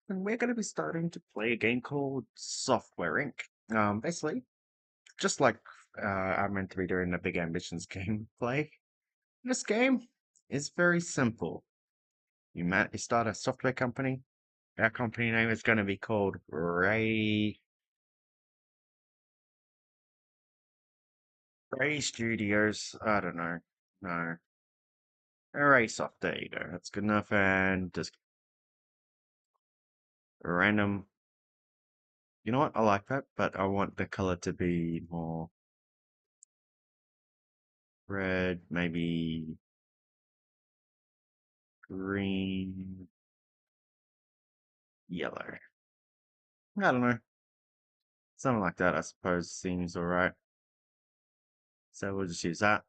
and we're going to be starting to play a game called Software Inc. Basically, just like I'm meant to be doing the Big Ambitions gameplay. This game is very simple. You start a software company. Our company name is going to be called Ray Studios. I don't know. No, Ray Soft. There you go. That's good enough. And just random. You know what? I like that, but I want the color to be more red, maybe green, yellow. I don't know. Something like that, I suppose, seems alright. So we'll just use that.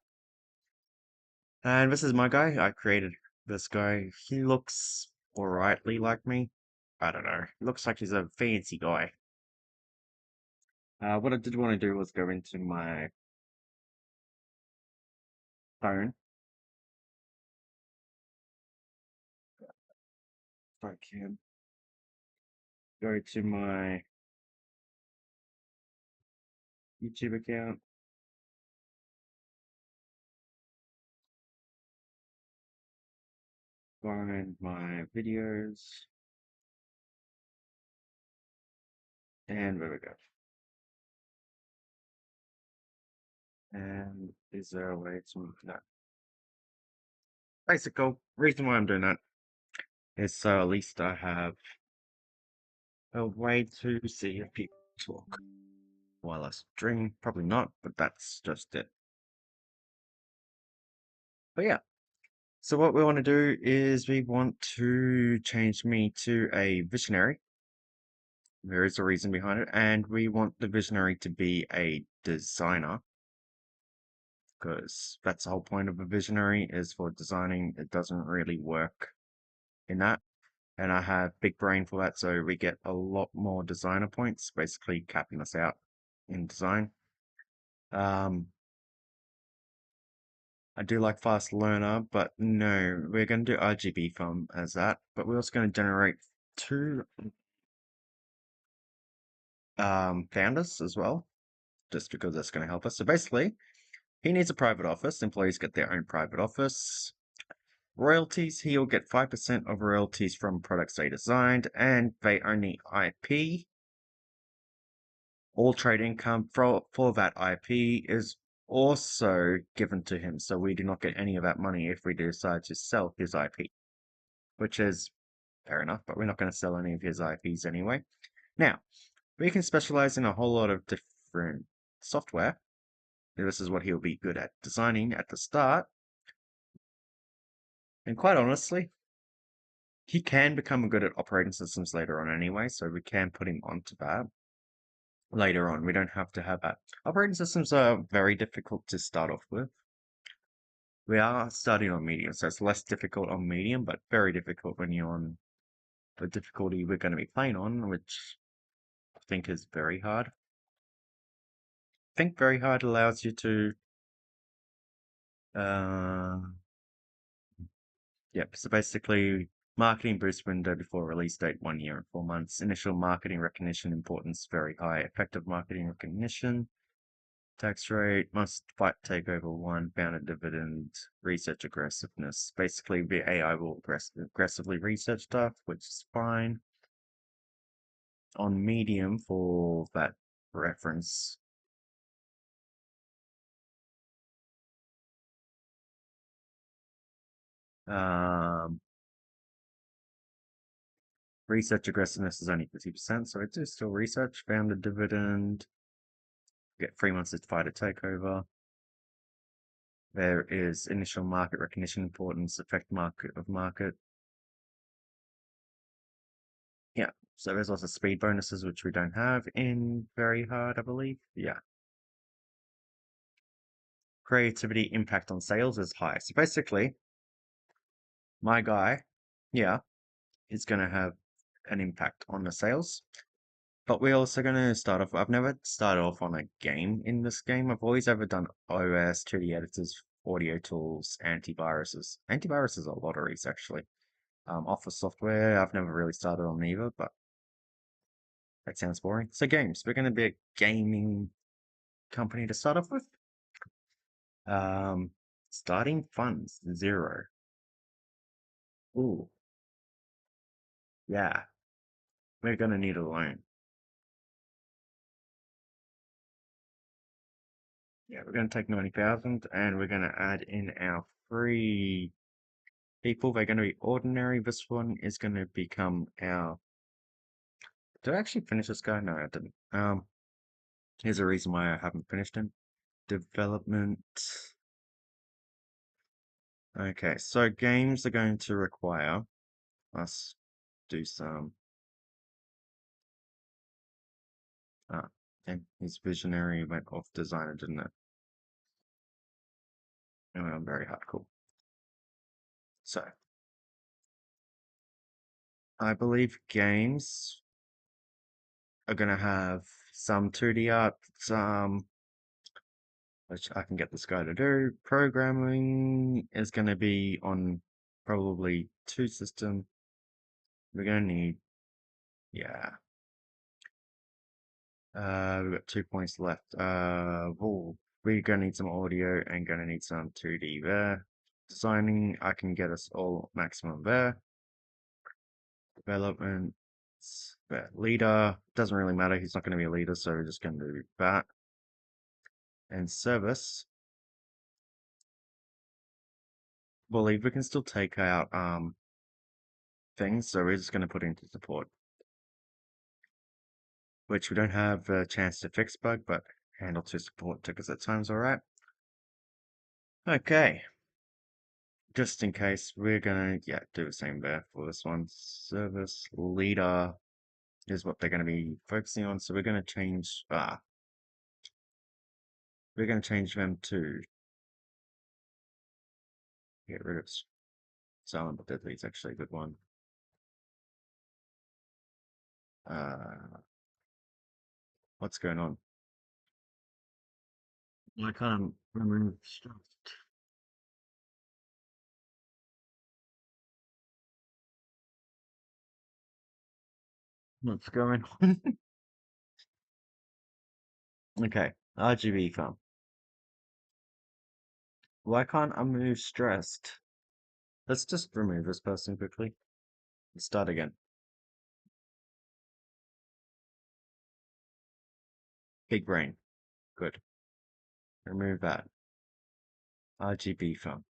And this is my guy. I created this guy. He looks alrightly like me. I don't know. He looks like he's a fancy guy. What I did want to do was go into my phone. If I can. Go to my YouTube account. Find my videos. And there we go. And is there a way to move that? Basically, reason why I'm doing that is so at least I have a way to see if people talk while I stream. Probably not, but that's just it. But yeah, so what we want to do is we want to change me to a visionary. There is a reason behind it, and we want the visionary to be a designer because that's the whole point of a visionary is for designing. It doesn't really work in that. And I have big brain for that, so we get a lot more designer points, basically capping us out in design. Um, I do like fast learner, but no, we're going to do RGB from as that, but we're also going to generate two founders as well, just because that's going to help us. So basically, he needs a private office. Employees get their own private office. Royalties, he'll get 5% of royalties from products they designed, and they own the IP. All trade income for that IP is also given to him, so we do not get any of that money if we decide to sell his IP, which is fair enough, but we're not going to sell any of his IPs anyway. Now, we can specialize in a whole lot of different software. This is what he'll be good at designing at the start. And quite honestly, he can become good at operating systems later on anyway, so we can put him onto that later on. We don't have to have that. Operating systems are very difficult to start off with. We are starting on medium, so it's less difficult on medium, but very difficult when you're on the difficulty we're going to be playing on, which I think is very hard. I think very hard allows you to, uh, yep, so basically marketing boost window before release date 1 year and 4 months. Initial marketing recognition importance very high. Effective marketing recognition. Tax rate, must fight takeover one, bounded dividend, research aggressiveness. Basically, the AI will aggressively research stuff, which is fine. On medium for that reference. Um, research aggressiveness is only 50%, so I do still research. Bounded dividend, get 3 months to fight a takeover. There is initial market recognition importance, effect market of market. Yeah, so there's also speed bonuses, which we don't have in very hard, I believe. Yeah. Creativity impact on sales is high. So basically, my guy, yeah, is going to have an impact on the sales. But we're also going to start off. I've never started off on a game in this game. I've always ever done OS, 2D editors, audio tools, antiviruses. Antiviruses are lotteries, actually. Office software. I've never really started on either, but that sounds boring. So games. We're going to be a gaming company to start off with. Um, Starting funds, 0. Ooh, yeah. We're going to need a loan. Yeah, we're going to take 90,000 and we're going to add in our 3 people. They're going to be ordinary. This one is going to become our... Did I actually finish this guy? No, I didn't. Here's a reason why I haven't finished him. Development. Okay, so games are going to require us do some... Ah, and his visionary went off designer, didn't it? Oh, I'm very hardcore. So, I believe games are going to have some 2D art, some, which I can get this guy to do. Programming is going to be on probably 2 systems. We're going to need, yeah. We've got 2 points left. We're going to need some audio and going to need some 2D there. Designing, I can get us all maximum there. Development, leader, doesn't really matter. He's not going to be a leader, so we're just going to do that. And service, believe we can still take out things, so we're just going to put into support, which we don't have a chance to fix bug, but handle to support tickets at times, alright. Okay, just in case, we're gonna, yeah, do the same there for this one. Service leader is what they're gonna be focusing on, so we're gonna change, we're gonna change them to get rid of Silent but Deadly is actually a good one. What's going on? I can't remove stuff. What's going on? Okay, RGB farm. Why can't I move stressed? Let's just remove this person quickly. Let's start again. Big brain. Good. Remove that. RGB farm.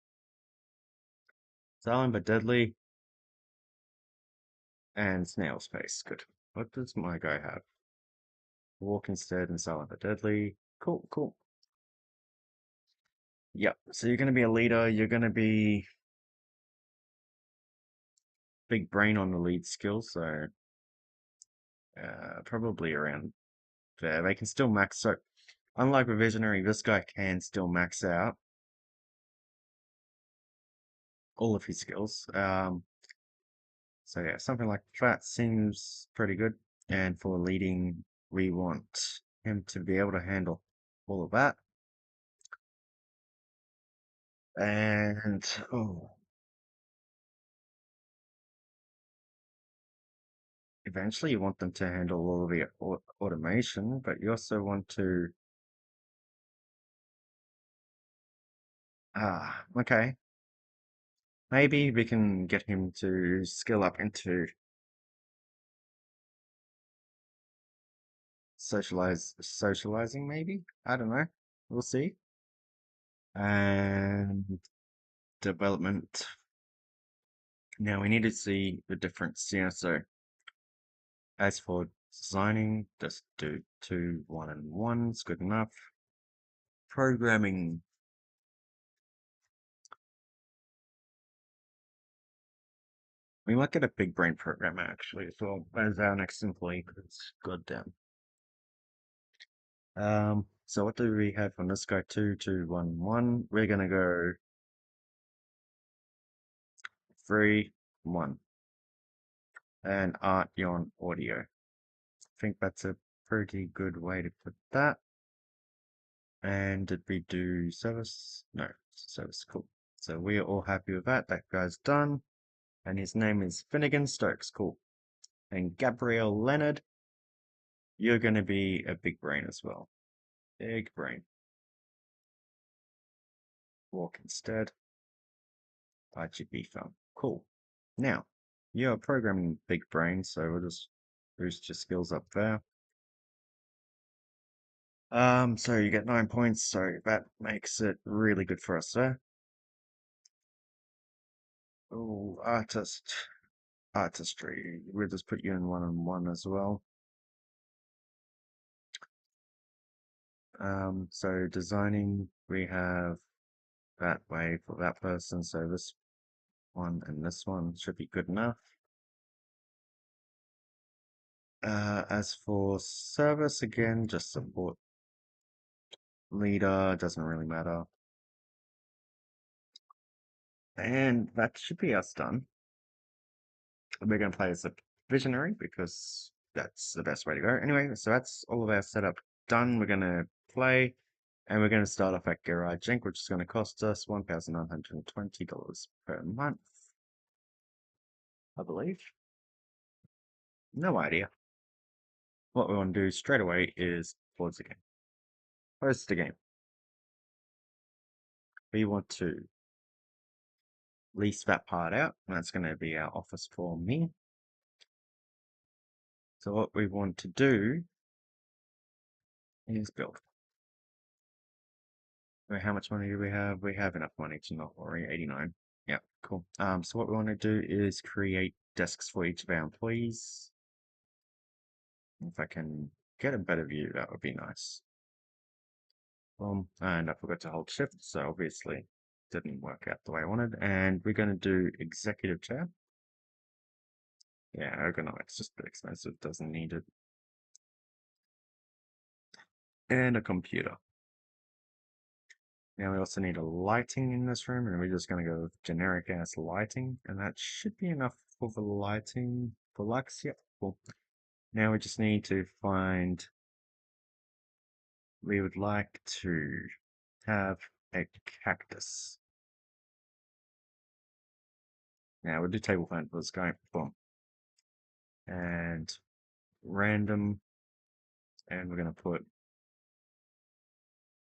Silent but Deadly. And Snail Space. Good. What does my guy have? Walk instead and Silent but Deadly. Cool, cool. Yep. So you're going to be a leader. You're going to be big brain on the lead skill. So probably around there. They can still max. So unlike a Visionary, this guy can still max out all of his skills. So yeah, something like that seems pretty good. And for leading, we want him to be able to handle all of that. And eventually you want them to handle all of the automation, but you also want to okay. Maybe we can get him to skill up into socializing maybe? I don't know. We'll see. And development. Now we need to see the difference, yeah, so as for designing, just do 2, 1, and 1 is good enough. Programming. We might get a big brain programmer actually as well as our next employee because goddamn. So what do we have on this guy? 2, 2, 1, 1. We're gonna go 3, 1. And art yon audio. I think that's a pretty good way to put that. And did we do service? No, service, cool. So we're all happy with that. That guy's done. And his name is Finnegan Stokes. Cool. And Gabrielle Leonard, you're going to be a big brain as well. Big brain. Walk instead. RGB film. Cool. Now, you're programming big brain, so we'll just boost your skills up there. So you get 9 points, so that makes it really good for us there. Oh, artistry. We'll just put you in 1-on-1 as well. So designing, we have that way for that person, so this one and this one should be good enough. As for service, again, just support leader, doesn't really matter. And that should be us done. We're going to play as a visionary because that's the best way to go. Anyway, so that's all of our setup done. We're going to play and we're going to start off at Garage Inc., which is going to cost us $1,920 per month, I believe. No idea. What we want to do straight away is pause the game. Host the game. We want to lease that part out. That's going to be our office for me. So what we want to do is build. Wait, how much money do we have? We have enough money to not worry. 89. Yeah, cool. So what we want to do is create desks for each of our employees. If I can get a better view, that would be nice. And I forgot to hold shift, so obviously didn't work out the way I wanted. And we're going to do executive chair. Yeah, ergonomics, just a bit expensive, doesn't need it. And a computer. Now we also need a lighting in this room, and we're just going to go with generic ass lighting, and that should be enough for the lighting for Lux. Yep, cool. Now we just need to find. We would like to have a cactus. Now we'll do table fan for this guy. Boom. And random, and we're going to put.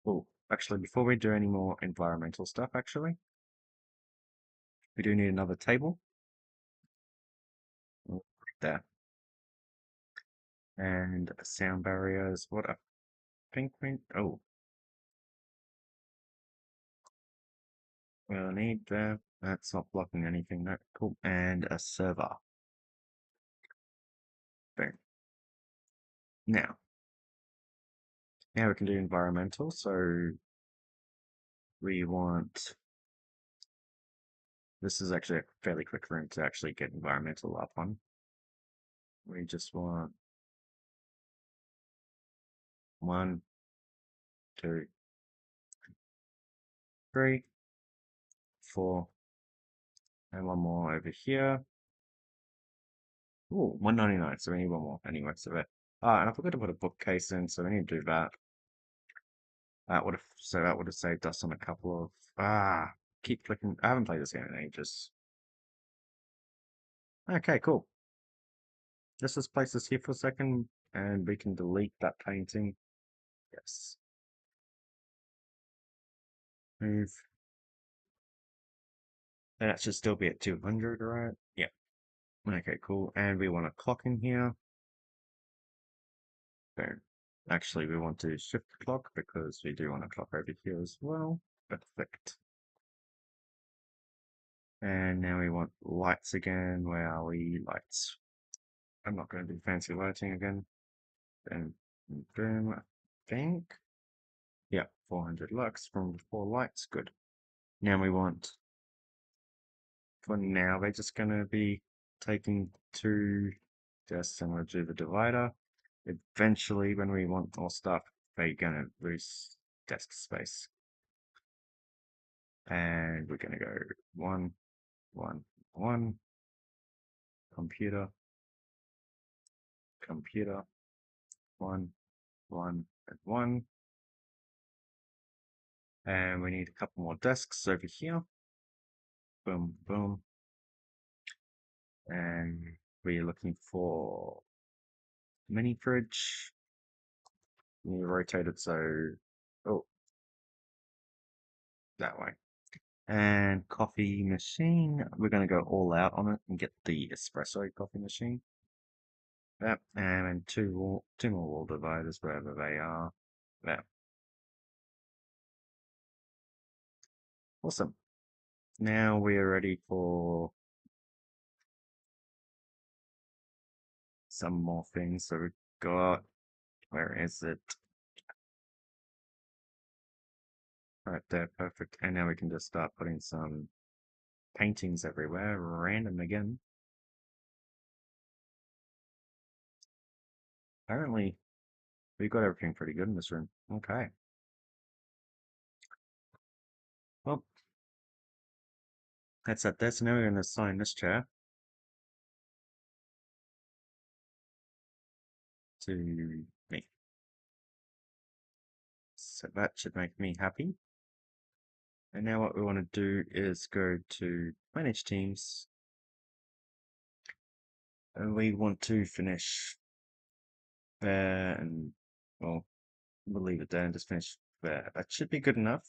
Oh, actually, before we do any more environmental stuff, actually, we do need another table. Right there. And sound barriers. What a pink print. Oh, we'll need that. That's not blocking anything. No, cool. And a server. Boom. Now we can do environmental. So we want. This is actually a fairly quick room to actually get environmental up on. We just want 1, 2, 3, 4, and one more over here. Ooh, 199, so we need one more anyway, so that. And I forgot to put a bookcase in, so we need to do that. That would have saved us on a couple of keep clicking. I haven't played this game in ages. Okay, cool. Let's just place this here for a second and we can delete that painting. Yes. Move. And that should still be at 200, right? Yeah. Okay, cool. And we want a clock in here. Boom. Actually, we want to shift the clock because we do want a clock over here as well. Perfect. And now we want lights again. Where are we? Lights. I'm not going to do fancy lighting again. Then boom, I think. Yeah, 400 lux from 4 lights. Good. Now we want. For now, they're just going to be taking 2 desks and we'll do the divider. Eventually, when we want more stuff, they're going to lose desk space. And we're going to go 1, 1, 1, computer, computer, 1, 1, and 1. And we need a couple more desks over here. Boom, boom. And we're looking for mini fridge. You rotate it so, oh, that way. And coffee machine, we're going to go all out on it and get the espresso coffee machine. Yep, and two more wall dividers wherever they are. Yep. Awesome. Now we are ready for some more things. So we've got, where is it? Right there, perfect. And now we can just start putting some paintings everywhere, random again. Apparently, we've got everything pretty good in this room. Okay. Well, that's that there. So now we're going to assign this chair to me. So that should make me happy. And now what we want to do is go to manage teams. And we want to finish there and, well, we'll leave it there and just finish there. That should be good enough.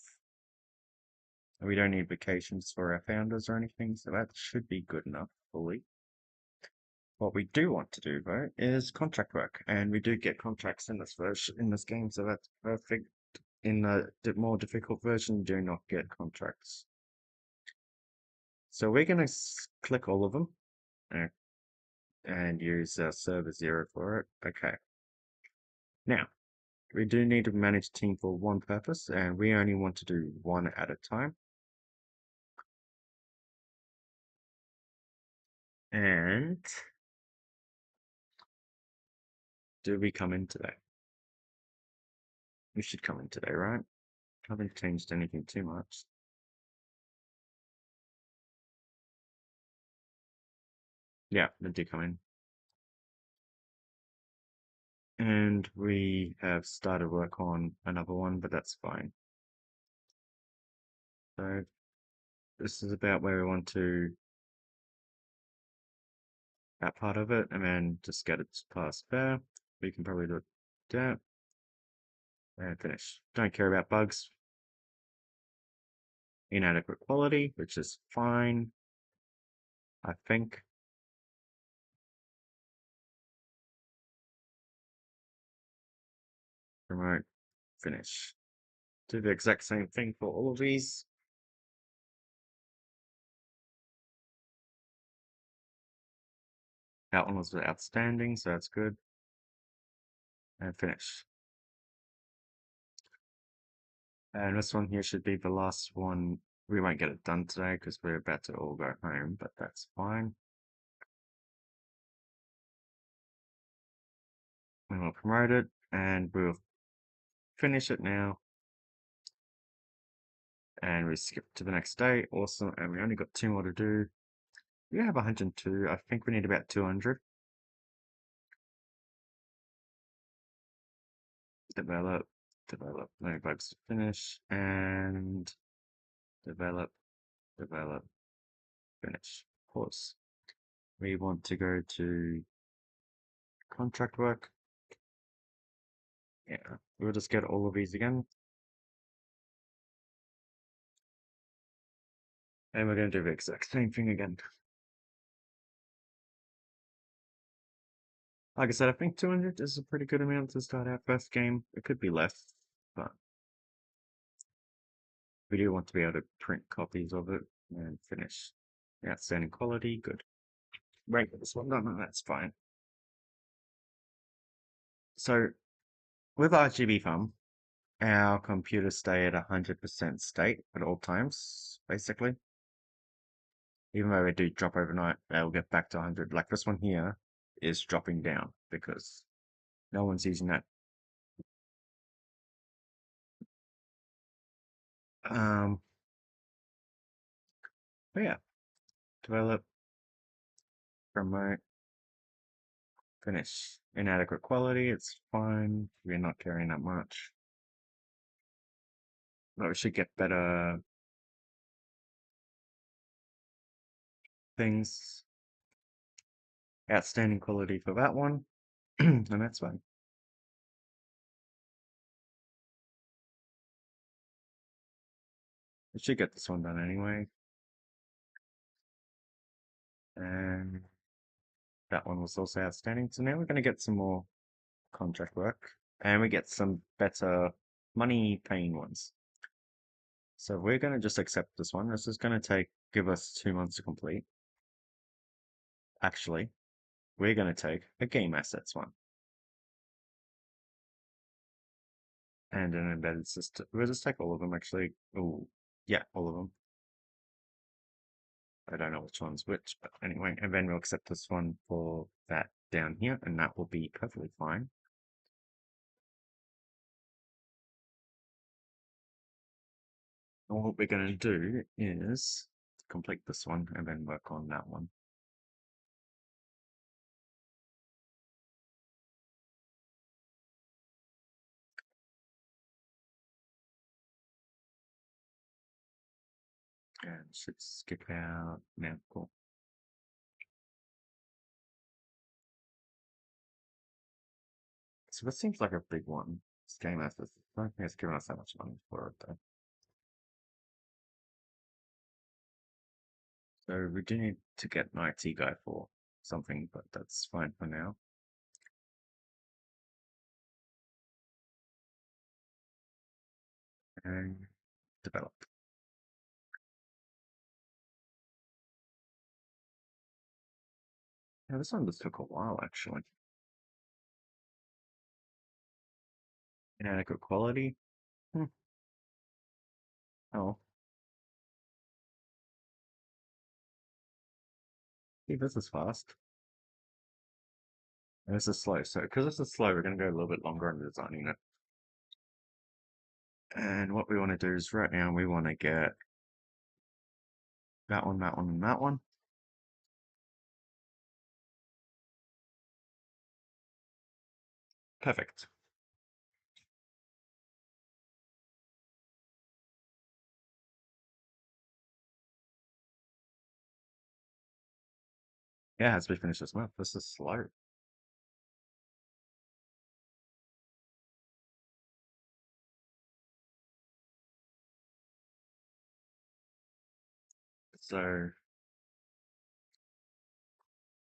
We don't need vacations for our founders or anything, so that should be good enough fully. What we do want to do though is contract work, and we do get contracts in this version in this game, so that's perfect. In the more difficult version, you do not get contracts. So we're going to click all of them and use server 0 for it. Okay. Now, we do need to manage a team for one purpose, and we only want to do one at a time. And do we come in today? We should come in today, right? Haven't changed anything too much. Yeah, they do come in. And we have started work on another one, but that's fine. So this is about where we want to that part of it, and then just get it past there. We can probably do it there and finish. Don't care about bugs. Inadequate quality, which is fine, I think. Remote, finish. Do the exact same thing for all of these. That one was outstanding, so that's good. And finish. And this one here should be the last one. We won't get it done today because we're about to all go home, but that's fine. And we'll promote it and we'll finish it now. And we skip to the next day. Awesome. And we only got 2 more to do. We have 102. I think we need about 200. Develop, develop, no bugs to finish, and develop, develop, finish. Pause. We want to go to contract work. Yeah, we'll just get all of these again. And we're going to do the exact same thing again. Like I said, I think 200 is a pretty good amount to start our first game. It could be less, but we do want to be able to print copies of it and finish. Outstanding quality, good. Right, this one, no, that's fine. So, with RGB farm, our computers stay at 100% state at all times, basically. Even though they do drop overnight, they'll get back to 100. Like this one here is dropping down because no one's using that. But yeah, develop, promote, finish. Inadequate quality, it's fine. We're not caring that much. But we should get better things. outstanding quality for that one, and that's fine. We should get this one done anyway. And that one was also outstanding. So now we're going to get some more contract work, and we get some better money paying ones. So we're going to just accept this one. This is going to give us 2 months to complete. Actually, we're going to take a game assets one and an embedded system. We'll just take all of them actually. Oh, yeah, all of them. I don't know which one's which, but anyway, and then we'll accept this one for that down here, and that will be perfectly fine. And what we're going to do is complete this one and then work on that one. And should skip out now. Cool. So this seems like a big one. This game has this. I don't think it's giving us that much money for it though. So we do need to get an IT guy for something, but that's fine for now. And develop. Yeah, this one just took a while actually. Inadequate quality. Hmm. Oh, see, this is fast. And this is slow. So because this is slow, we're going to go a little bit longer on designing it. And what we want to do is right now we want to get that one, that one, and that one. Perfect. Yeah, as we finish this month, this is slow. So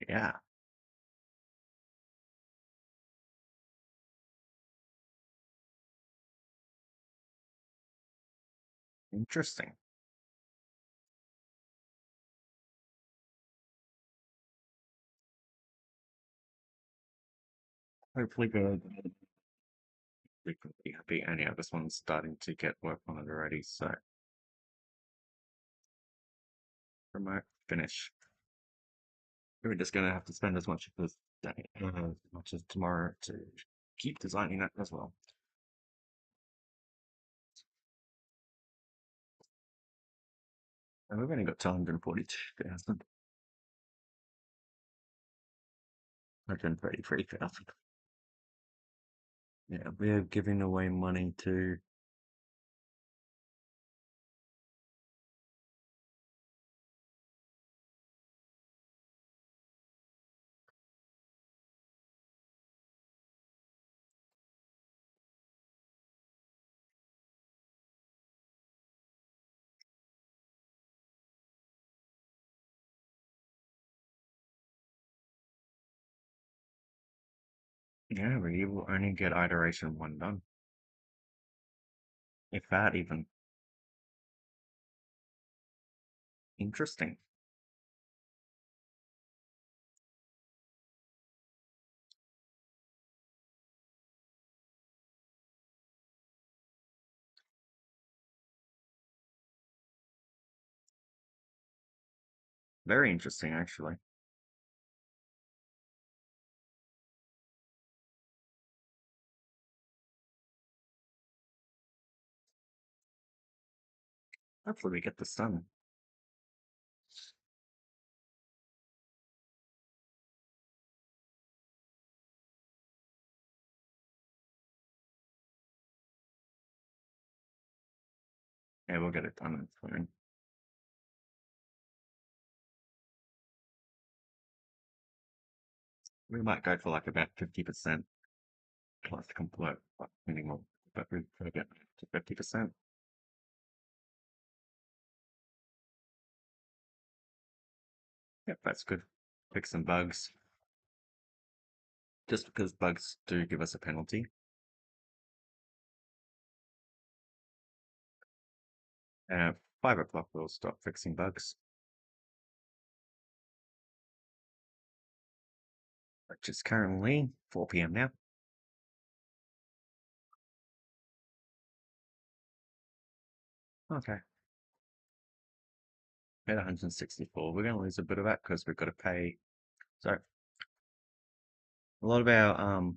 yeah, interesting. Hopefully good. We can be happy. And yeah, this one's starting to get work on it already. So remote finish. We're just gonna have to spend as much of this day, as much as tomorrow to keep designing that as well. And we've only got 242,000. 133,000. Yeah, we're giving away money to. Yeah, we will only get iteration one done. If that even. Interesting. Very interesting, actually. Hopefully we get this done. Yeah, we'll get it done. It's fine. We might go for like about 50% plus complete minimal, but we could get to 50%. Yep, that's good. Fix some bugs. Just because bugs do give us a penalty. 5 o'clock we'll stop fixing bugs. Which is currently 4 p.m. now. Okay. At 164. We're going to lose a bit of that because we've got to pay. So a lot of our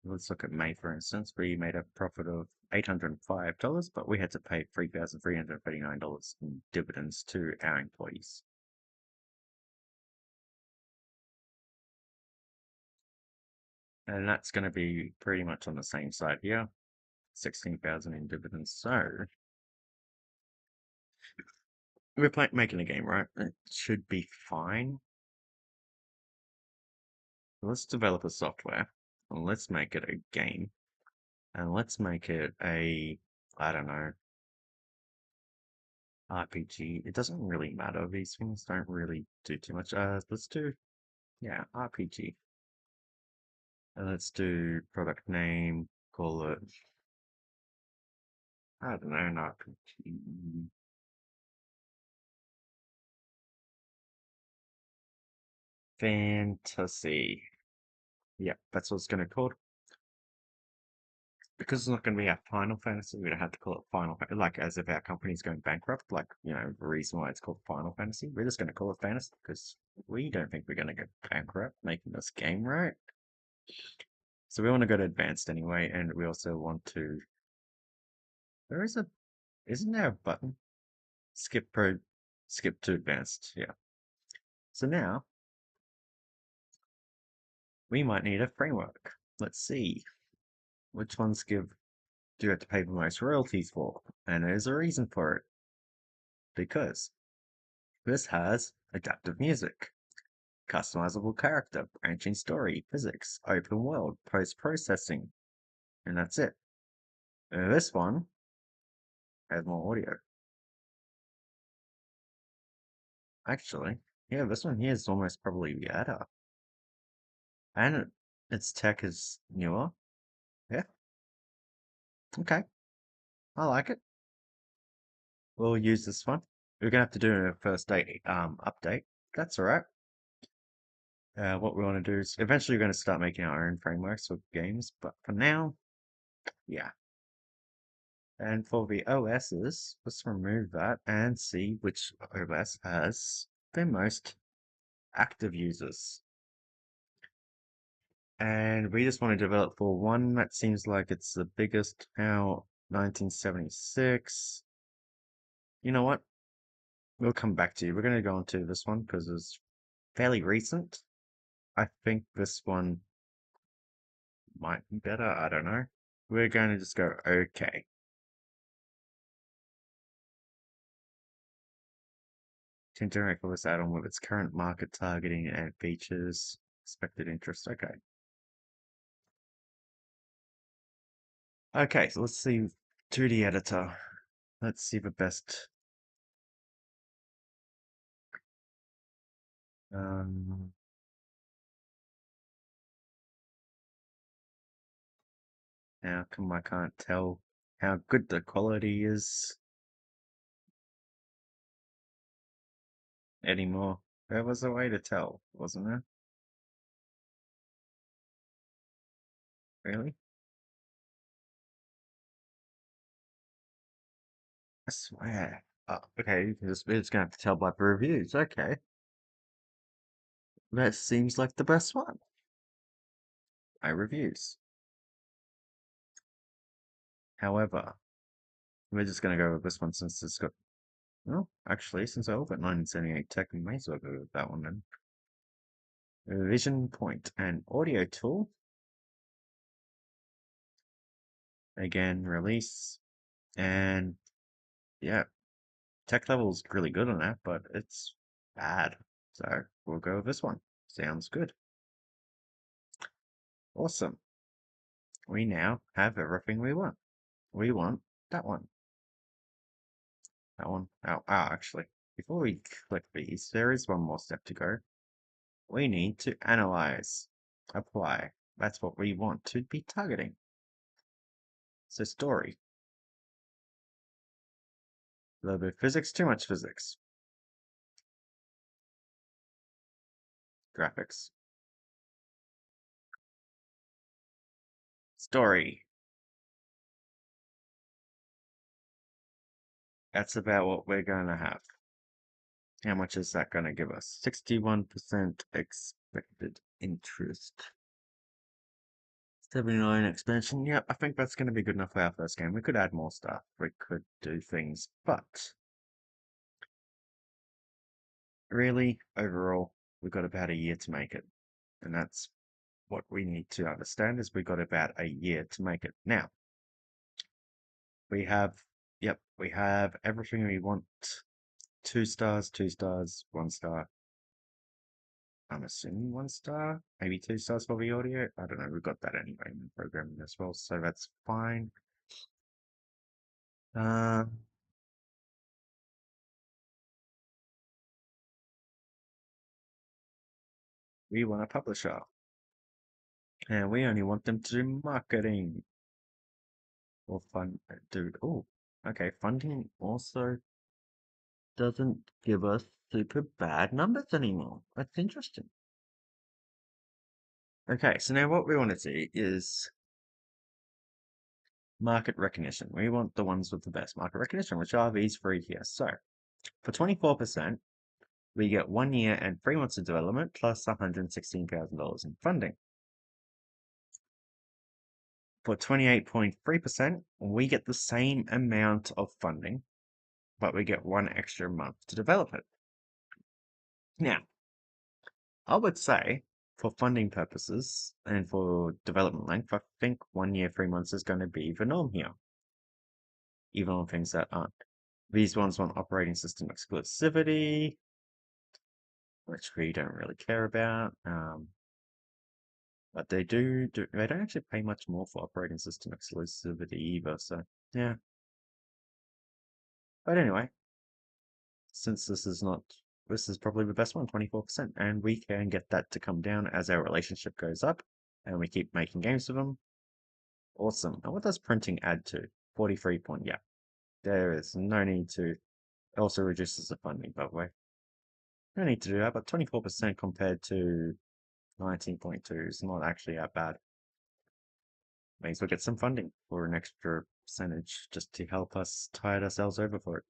let's look at May for instance. We made a profit of $805, but we had to pay $3,339 in dividends to our employees. And that's going to be pretty much on the same side here. 16,000 in dividends. So we're making a game, right? It should be fine. Let's develop a software and let's make it a game. And let's make it a, I don't know, RPG. It doesn't really matter. These things don't really do too much. Let's do, yeah, RPG. And let's do product name, call it, I don't know, an RPG. Fantasy. Yeah, that's what it's going to call it. Because it's not going to be our Final Fantasy, we don't have to call it Final Fantasy, like as if our company's going bankrupt, like, the reason why it's called Final Fantasy. We're just going to call it Fantasy because we don't think we're going to go bankrupt making this game, right? So we want to go to advanced anyway, and we also want to. There is a, isn't there a button? Skip to advanced. Yeah. So now we might need a framework. Let's see which ones do you have to pay the most royalties for, and there's a reason for it because this has adaptive music, customizable character, branching story, physics, open world, post processing, and that's it. And this one has more audio. Actually, yeah, this one here is almost probably better. And its tech is newer. Yeah, okay. I like it. We'll use this one. We're gonna have to do a first date update. That's all right. What we want to do is eventually we're going to start making our own frameworks for games, but for now, yeah. And for the OSs, let's remove that and see which OS has the most active users. And we just want to develop for one that seems like it's the biggest out, 1976. You know what? We'll come back to you. We're going to go on to this one because it's fairly recent. I think this one might be better. I don't know. We're going to just go okay. To interact with this add-on with its current market targeting and features, expected interest. Okay. Okay, so let's see 2D editor. Let's see the best. Um, how come I can't tell how good the quality is anymore? There was a way to tell, wasn't there? Really? I swear. Oh, okay, it's gonna have to tell by the reviews. Okay. That seems like the best one. My reviews. However, we're just gonna go with this one since it's got. Well, actually, since I got 1978 tech, we may as well go with that one then. Vision Point and audio tool. Again, release. And yeah, tech level's really good on that, but it's bad. So we'll go with this one. Sounds good. Awesome. We now have everything we want. We want that one. That one. Oh, actually, before we click these, there is one more step to go. We need to analyze, apply. That's what we want to be targeting. So story. A little bit of physics, too much physics. Graphics. Story. That's about what we're going to have. How much is that going to give us? 61% expected interest. 79 expansion. Yep, I think that's going to be good enough for our first game. We could add more stuff. We could do things, but really, overall, we've got about a year to make it. And that's what we need to understand is we've got about a year to make it. Now, we have, yep, we have everything we want. 2 stars, 2 stars, 1 star. I'm assuming 1 star, maybe 2 stars for the audio. I don't know. We've got that anyway in the programming as well, so that's fine. Uh, we want a publisher, and we only want them to do marketing or fund. Dude, oh, okay. Funding also doesn't give us super bad numbers anymore. That's interesting. Okay, so now what we want to see is market recognition. We want the ones with the best market recognition, which are these 3 here. So for 24%, we get 1 year and 3 months of development plus $116,000 in funding. For 28.3%, we get the same amount of funding, but we get 1 extra month to develop it. Now, I would say for funding purposes and for development length, I think 1 year, 3 months is going to be the norm here, even on things that aren't. These ones want operating system exclusivity, which we don't really care about. But they don't actually pay much more for operating system exclusivity either, so yeah. But anyway, since this is probably the best one, 24%, and we can get that to come down as our relationship goes up, and we keep making games with them. Awesome. And what does printing add to? 43 point, yeah. There is no need to, it also reduces the funding, by the way. No need to do that, but 24% compared to 19.2 is not actually that bad. May as well get some funding for an extra percentage just to help us tide ourselves over for it.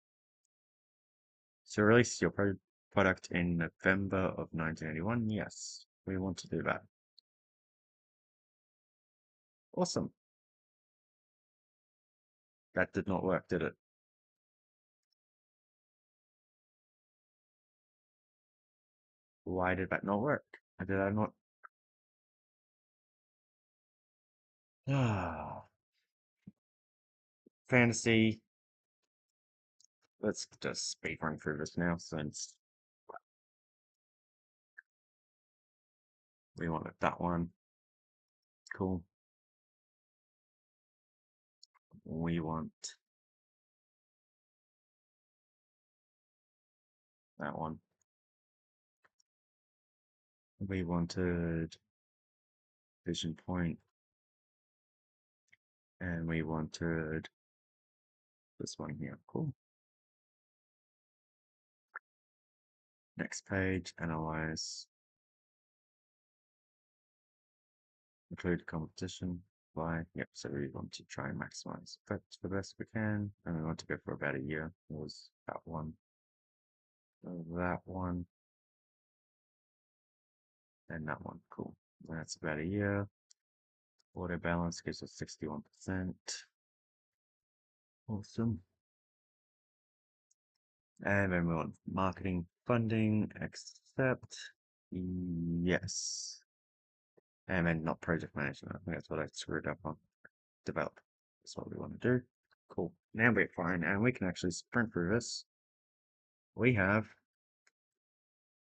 So release your product in November of 1981. Yes, we want to do that. Awesome. That did not work, did it? Why did that not work? Did I not? Ah, fantasy. Let's just speed run through this now since we wanted that one. Cool. We want that one. We wanted Vision Point, and we wanted this one here. Cool. Next page, analyze, include competition. Why? Yep, so we want to try and maximize effect for the best we can, and we want to go for about a year. It was that one, and that one. Cool. That's about a year. Order balance gives us 61%. Awesome. And then we want marketing funding, accept. Yes. And then not project management. I think that's what I screwed up on. Develop. That's what we want to do. Cool. Now we're fine, and we can actually sprint through this. We have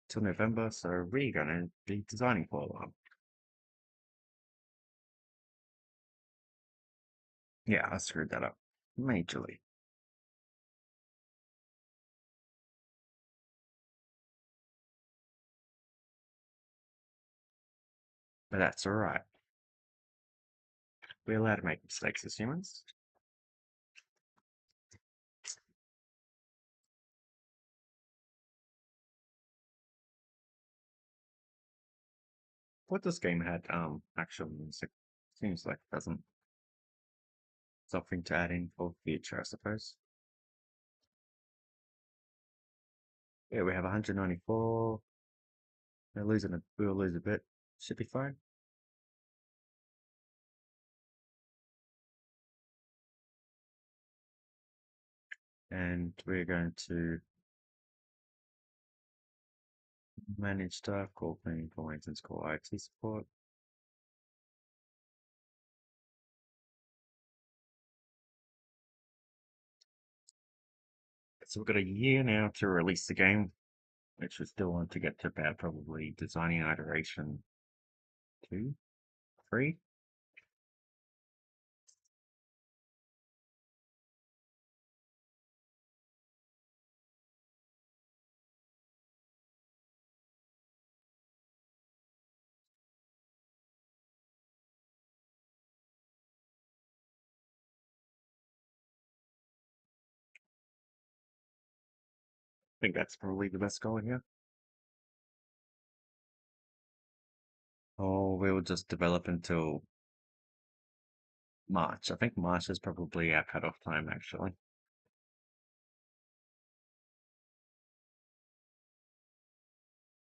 till November, so we're going to be designing for a while. Yeah, I screwed that up majorly. But that's alright. We're allowed to make mistakes as humans. What this game had actual music seems like it doesn't. Something to add in for future, I suppose. Yeah, we have 194. We'll lose a bit. Should be fine. And we're going to manage stuff, call cleaning, call maintenance, call IT support. So we've got a year now to release the game, which we still want to get to about probably designing iteration 2, 3. I think that's probably the best goal here. Or we'll just develop until March. I think March is probably our cutoff time, actually.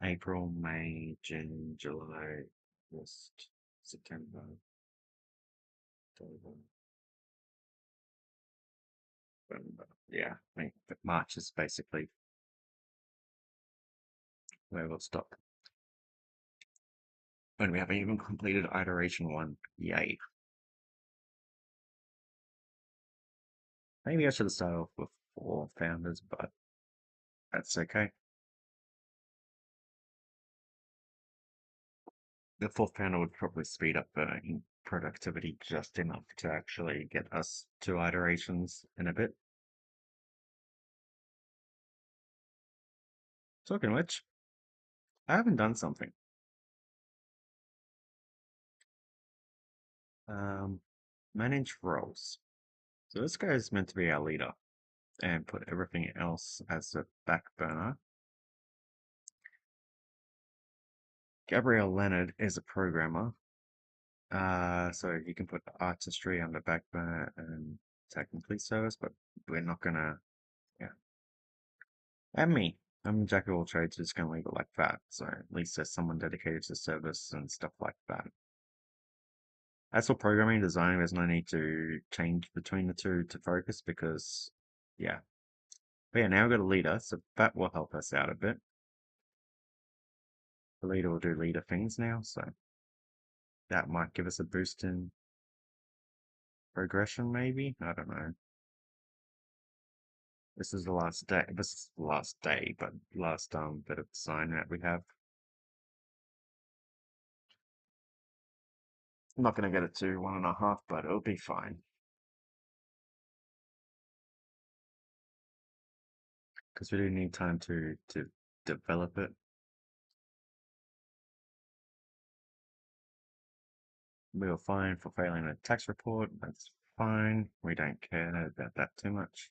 April, May, June, July, August, September, October, November. Yeah, I think that March is basically where we'll stop. When we haven't even completed iteration 1. Yay. Maybe I should have started off with 4 founders, but that's okay. The 4th founder would probably speed up in productivity just enough to actually get us 2 iterations in a bit. Talking of which, I haven't done something. Manage roles. So this guy is meant to be our leader and put everything else as a back burner. Gabrielle Leonard is a programmer. So you can put artistry on the back burner and technically service, but we're not gonna, yeah. And me. I'm jack of all trades, just gonna leave it like that. So at least there's someone dedicated to service and stuff like that. As for programming and design, there's no need to change between the two to focus because, yeah. But yeah, now we've got a leader, so that will help us out a bit. The leader will do leader things now, so that might give us a boost in progression, maybe? I don't know. This is the last day. This is the last day, but last bit of design that we have. I'm not gonna get it to 1.5, but it'll be fine. Because we do need time to develop it. We were fine for failing a tax report. That's fine. We don't care about that too much.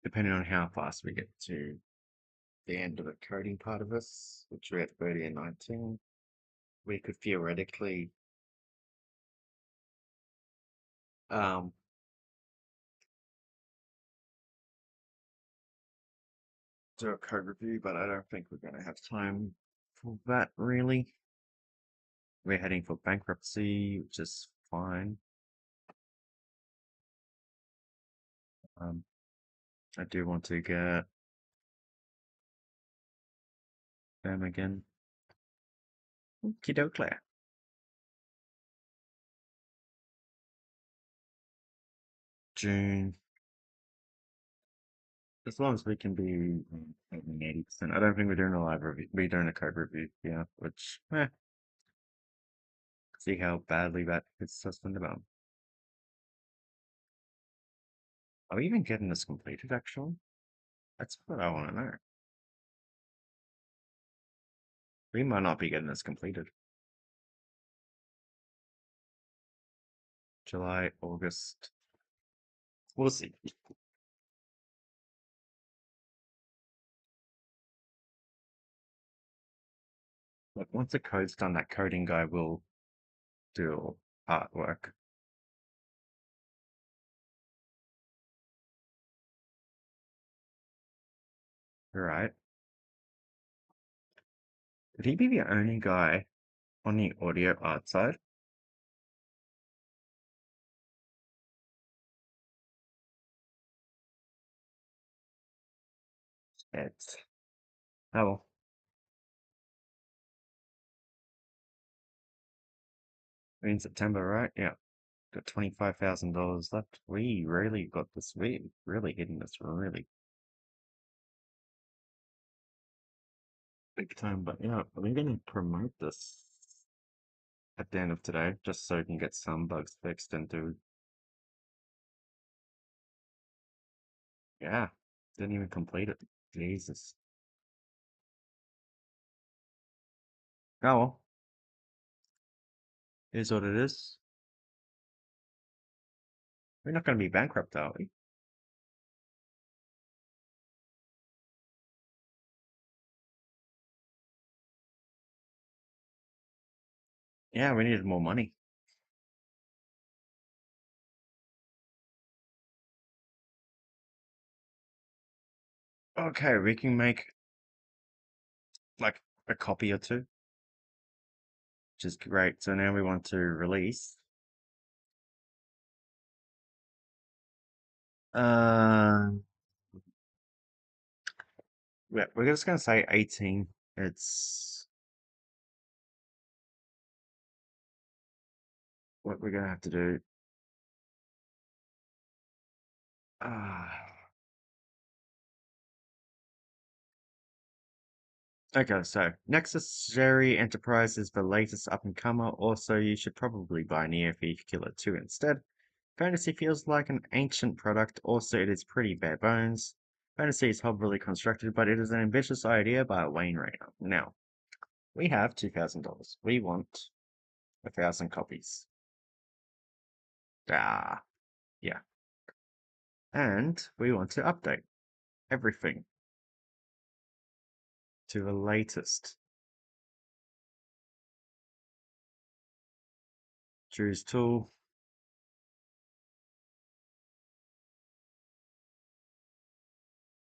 Depending on how fast we get to the end of the coding part of this, which we're at 30 and 19, we could theoretically um, do a code review, but I don't think we're going to have time for that really. We're heading for bankruptcy, which is fine. Um, I do want to get them again. Okie doke. June. As long as we can be 80%. I don't think we're doing a live review. We're doing a code review, yeah, which, see how badly that hits us in the bum. Are we even getting this completed, actually? That's what I want to know. We might not be getting this completed. July, August. We'll see. Look, once the code's done, that coding guy will do artwork. Right. Would he be the only guy on the audio art side? It's oh well. We're in September, right? Yeah. Got $25,000 left. We really got this. We really hitting this really big time. But yeah, we're gonna promote this at the end of today, just so we can get some bugs fixed and do. Yeah, didn't even complete it. Jesus. Oh well, is what it is. We're not gonna be bankrupt, are we? Yeah, we needed more money. Okay, we can make like a copy or two, which is great. So now we want to release. Uh, we're just gonna say 18. It's what we're gonna have to do. Ah, okay, so Nexus Enterprise is the latest up and comer. Also, you should probably buy Neo Thief Killer 2 instead. Fantasy feels like an ancient product. Also, it is pretty bare bones. Fantasy is horribly constructed, but it is an ambitious idea by Wayne Rayner. Now, we have $2,000. We want 1,000 copies. Ah, yeah. And we want to update everything to the latest. Choose tool.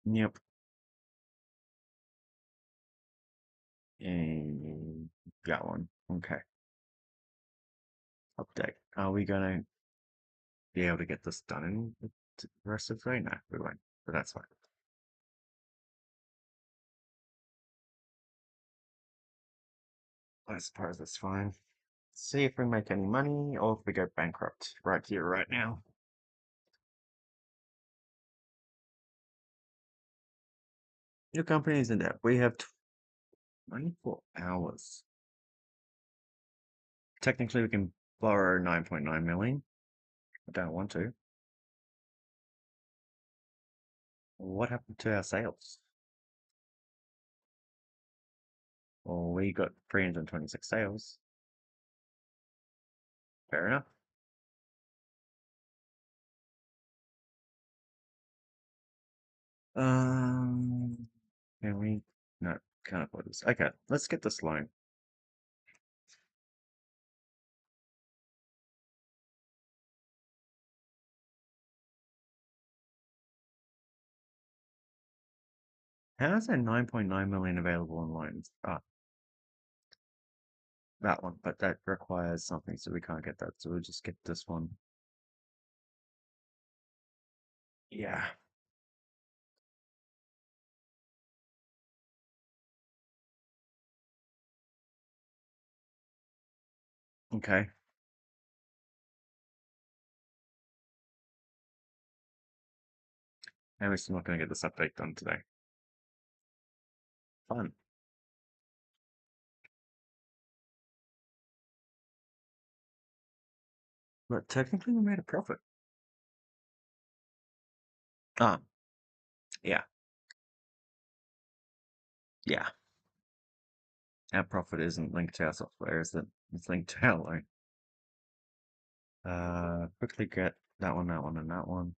Yep. And got one. Okay. Update. Are we gonna be able to get this done in the rest of the day? No, we won't. But that's fine. I suppose that's fine. See if we make any money or if we go bankrupt right here, right now. Your company is in debt. We have 24 hours. Technically, we can borrow 9.9 million. I don't want to. What happened to our sales? Well, we got 326 sales. Fair enough. Um, can we? No, can't afford this. Okay, let's get this loan. How is there 9.9 million available on loans? Ah, that one, but that requires something, so we can't get that. So we'll just get this one. Yeah. Okay. And we're still not going to get this update done today. Fun. But technically we made a profit. Ah, yeah. Yeah. Our profit isn't linked to our software, is it? It's linked to our loan. Quickly get that one, and that one.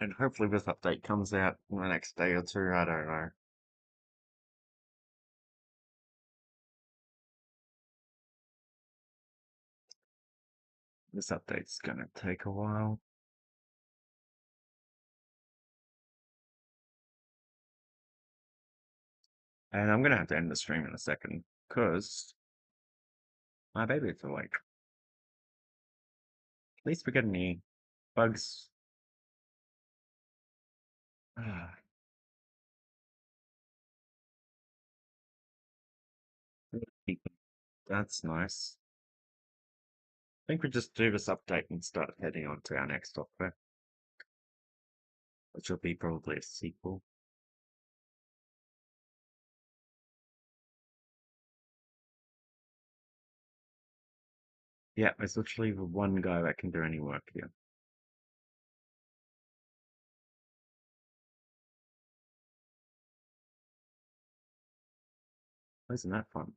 And hopefully this update comes out in the next day or two, I don't know. This update's gonna take a while. And I'm gonna have to end the stream in a second, because my baby's awake. At least we get any bugs. That's nice. I think we just do this update and start heading on to our next software, which will be probably a sequel. Yeah, there's literally the one guy that can do any work here. Isn't that fun?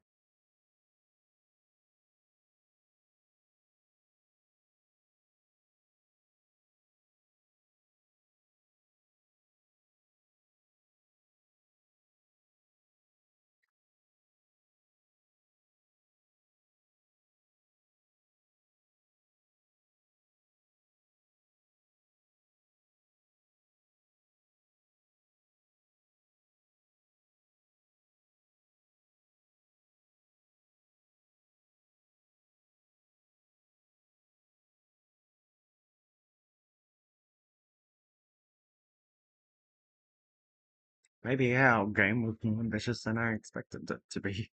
Maybe our game was more ambitious than I expected it to be.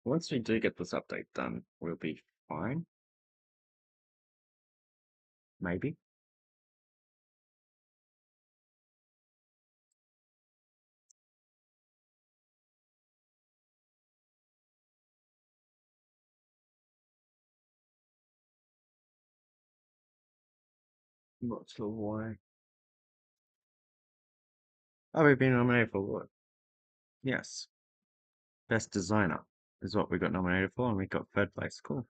Once we do get this update done, we'll be fine. Maybe. Not sure why. Oh, we've been nominated for what? Yes. Best Designer is what we got nominated for, and we got third place. Cool.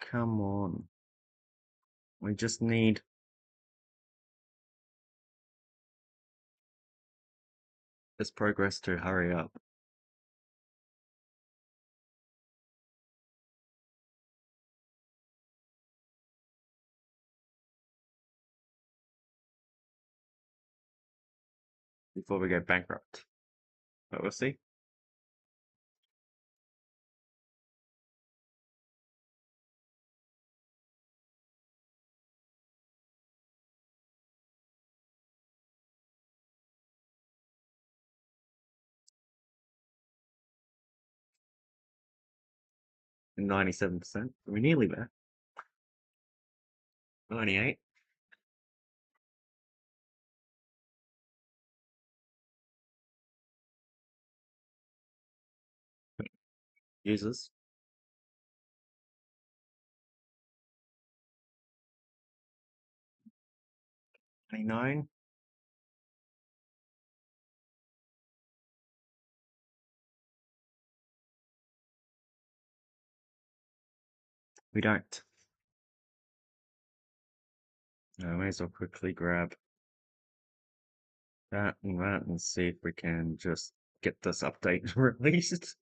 Come on. We just need this progress to hurry up. Before we go bankrupt. But we'll see. And 97%. We're nearly there. 98. Users. 29. We don't. I may as well quickly grab that and see if we can just get this update released.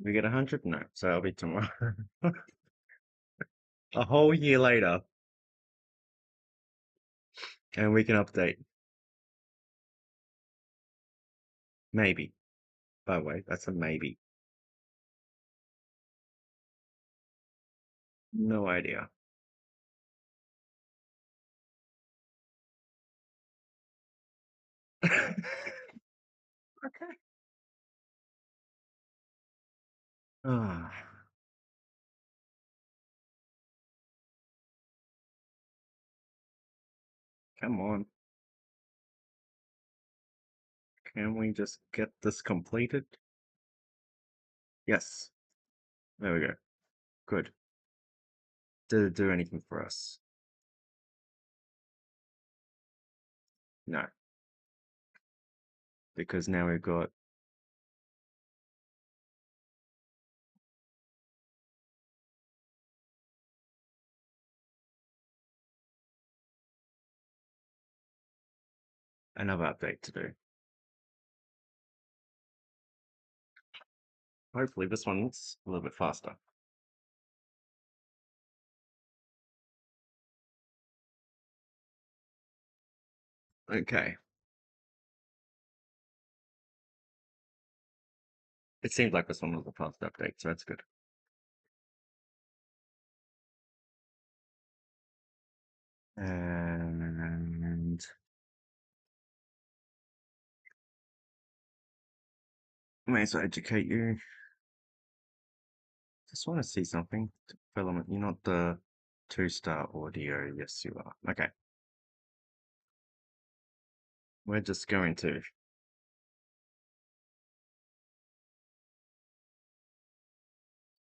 We get 100? No, so it'll be tomorrow. A whole year later, and we can update. Maybe. By the way, that's a maybe. No idea. Okay. Ah, come on. Can we just get this completed? Yes. There we go. Good. Did it do anything for us? No. Because now we've got another update to do. Hopefully this one's a little bit faster. Okay. It seems like this one was a fast update, so that's good. And I may as well educate you. Just want to see something. Filament, you're not the 2-star audio. Yes, you are. Okay. We're just going to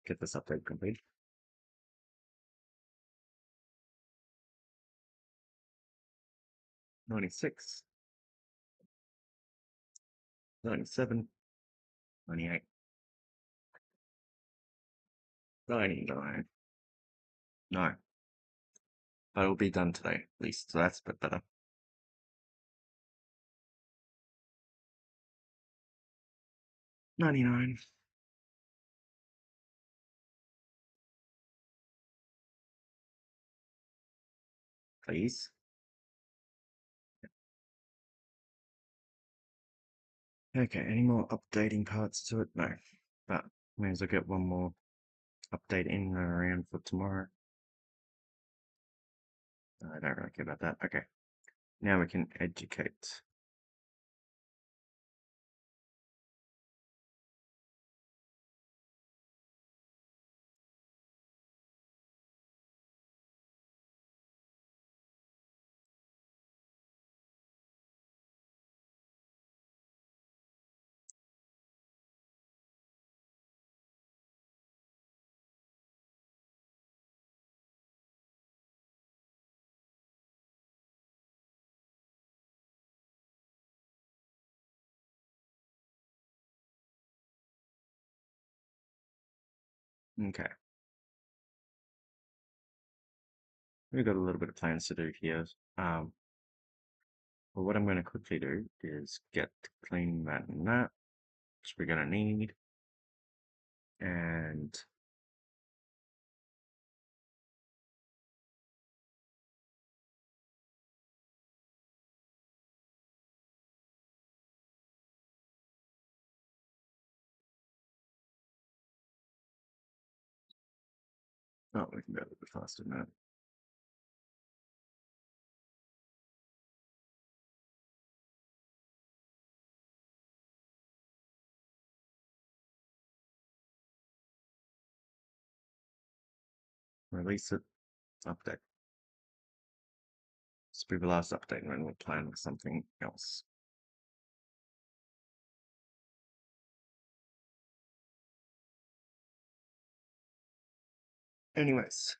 get this update complete. 96, 97, 98, 99. No, but it'll be done today, at least, so that's a bit better. 99, please. Okay, any more updating parts to it? No, but may as well get one more update in and around for tomorrow. I don't really care about that. Okay, now we can educate. Okay, we've got a little bit of plans to do here. But what I'm going to quickly do is get clean that and that, which we're going to need. And oh, we can go a little bit faster than that. Release it, update. This will be the last update when we'll plan with something else. Anyways,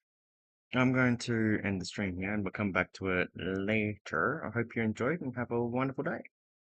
I'm going to end the stream here and we'll come back to it later. I hope you enjoyed and have a wonderful day.